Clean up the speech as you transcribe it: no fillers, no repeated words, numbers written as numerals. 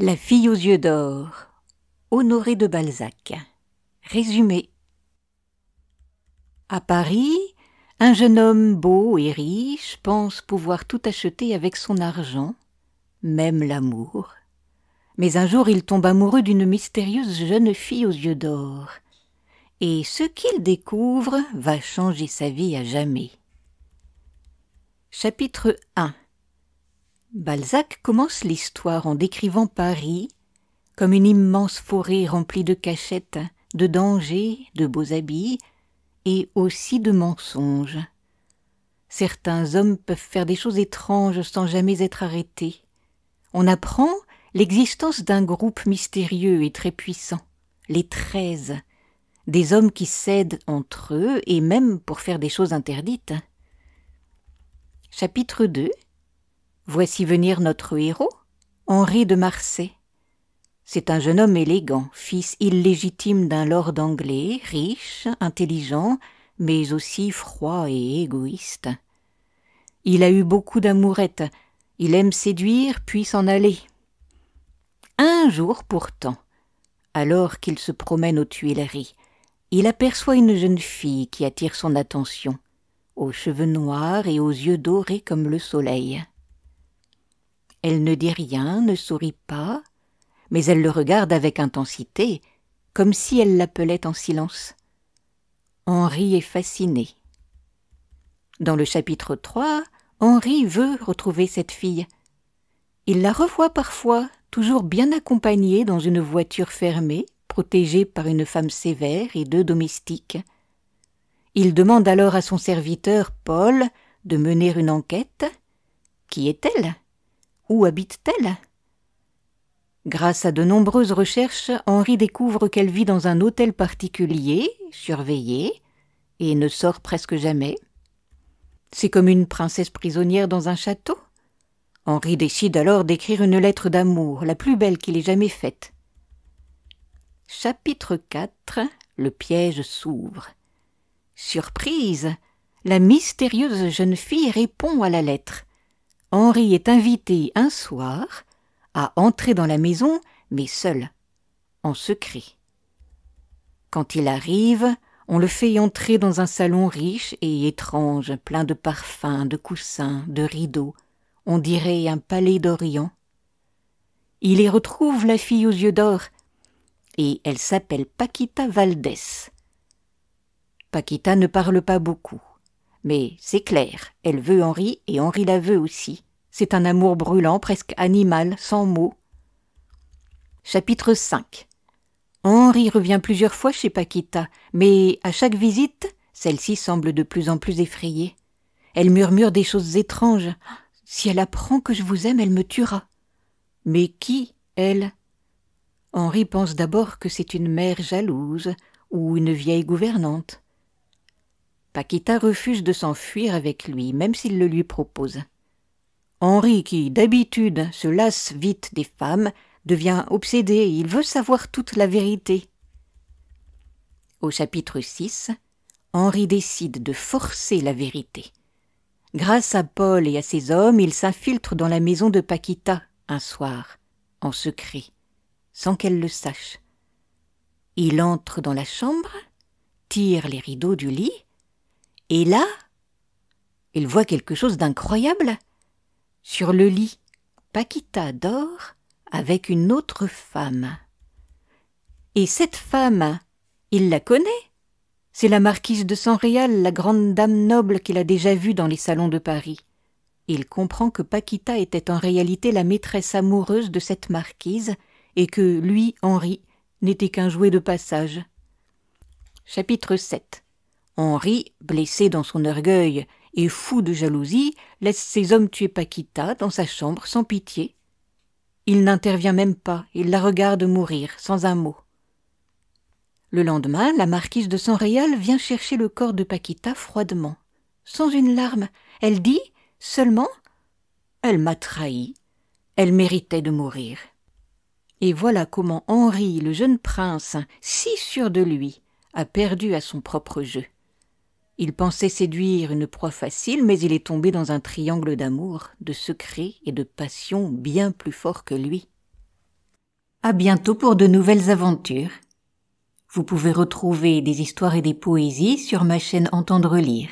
La fille aux yeux d'or, Honoré de Balzac. Résumé. À Paris, un jeune homme beau et riche pense pouvoir tout acheter avec son argent, même l'amour. Mais un jour, il tombe amoureux d'une mystérieuse jeune fille aux yeux d'or. Et ce qu'il découvre va changer sa vie à jamais. Chapitre 1. Balzac commence l'histoire en décrivant Paris comme une immense forêt remplie de cachettes, de dangers, de beaux habits et aussi de mensonges. Certains hommes peuvent faire des choses étranges sans jamais être arrêtés. On apprend l'existence d'un groupe mystérieux et très puissant, les 13, des hommes qui s'aident entre eux et même pour faire des choses interdites. Chapitre 2. Voici venir notre héros, Henri de Marsay. C'est un jeune homme élégant, fils illégitime d'un lord anglais, riche, intelligent, mais aussi froid et égoïste. Il a eu beaucoup d'amourettes, il aime séduire puis s'en aller. Un jour pourtant, alors qu'il se promène aux Tuileries, il aperçoit une jeune fille qui attire son attention, aux cheveux noirs et aux yeux dorés comme le soleil. Elle ne dit rien, ne sourit pas, mais elle le regarde avec intensité, comme si elle l'appelait en silence. Henri est fasciné. Dans le chapitre 3, Henri veut retrouver cette fille. Il la revoit parfois, toujours bien accompagnée dans une voiture fermée, protégée par une femme sévère et 2 domestiques. Il demande alors à son serviteur, Paul, de mener une enquête. Qui est-elle? Où habite-t-elle? Grâce à de nombreuses recherches, Henri découvre qu'elle vit dans un hôtel particulier, surveillé, et ne sort presque jamais. C'est comme une princesse prisonnière dans un château. Henri décide alors d'écrire une lettre d'amour, la plus belle qu'il ait jamais faite. Chapitre 4. Le piège s'ouvre. Surprise! La mystérieuse jeune fille répond à la lettre. Henri est invité un soir à entrer dans la maison, mais seul, en secret. Quand il arrive, on le fait entrer dans un salon riche et étrange, plein de parfums, de coussins, de rideaux. On dirait un palais d'Orient. Il y retrouve la fille aux yeux d'or, et elle s'appelle Paquita Valdès. Paquita ne parle pas beaucoup, mais c'est clair, elle veut Henri et Henri la veut aussi. C'est un amour brûlant, presque animal, sans mots. Chapitre 5. Henri revient plusieurs fois chez Paquita, mais à chaque visite, celle-ci semble de plus en plus effrayée. Elle murmure des choses étranges. « Si elle apprend que je vous aime, elle me tuera. » Mais qui, elle? Henri pense d'abord que c'est une mère jalouse ou une vieille gouvernante. Paquita refuse de s'enfuir avec lui, même s'il le lui propose. Henri, qui d'habitude se lasse vite des femmes, devient obsédé, il veut savoir toute la vérité. Au chapitre 6, Henri décide de forcer la vérité. Grâce à Paul et à ses hommes, il s'infiltre dans la maison de Paquita un soir, en secret, sans qu'elle le sache. Il entre dans la chambre, tire les rideaux du lit, et là, il voit quelque chose d'incroyable. Sur le lit, Paquita dort avec une autre femme. Et cette femme, il la connaît. C'est la marquise de San Réal, la grande dame noble qu'il a déjà vue dans les salons de Paris. Il comprend que Paquita était en réalité la maîtresse amoureuse de cette marquise et que lui, Henri, n'était qu'un jouet de passage. Chapitre 7. Henri, blessé dans son orgueil et fou de jalousie, laisse ses hommes tuer Paquita dans sa chambre sans pitié. Il n'intervient même pas, il la regarde mourir, sans un mot. Le lendemain, la marquise de San Réal vient chercher le corps de Paquita froidement, sans une larme. Elle dit seulement « Elle m'a trahi, elle méritait de mourir ». Et voilà comment Henri, le jeune prince, si sûr de lui, a perdu à son propre jeu. Il pensait séduire une proie facile, mais il est tombé dans un triangle d'amour, de secret et de passion bien plus fort que lui. À bientôt pour de nouvelles aventures. Vous pouvez retrouver des histoires et des poésies sur ma chaîne Entendre lire.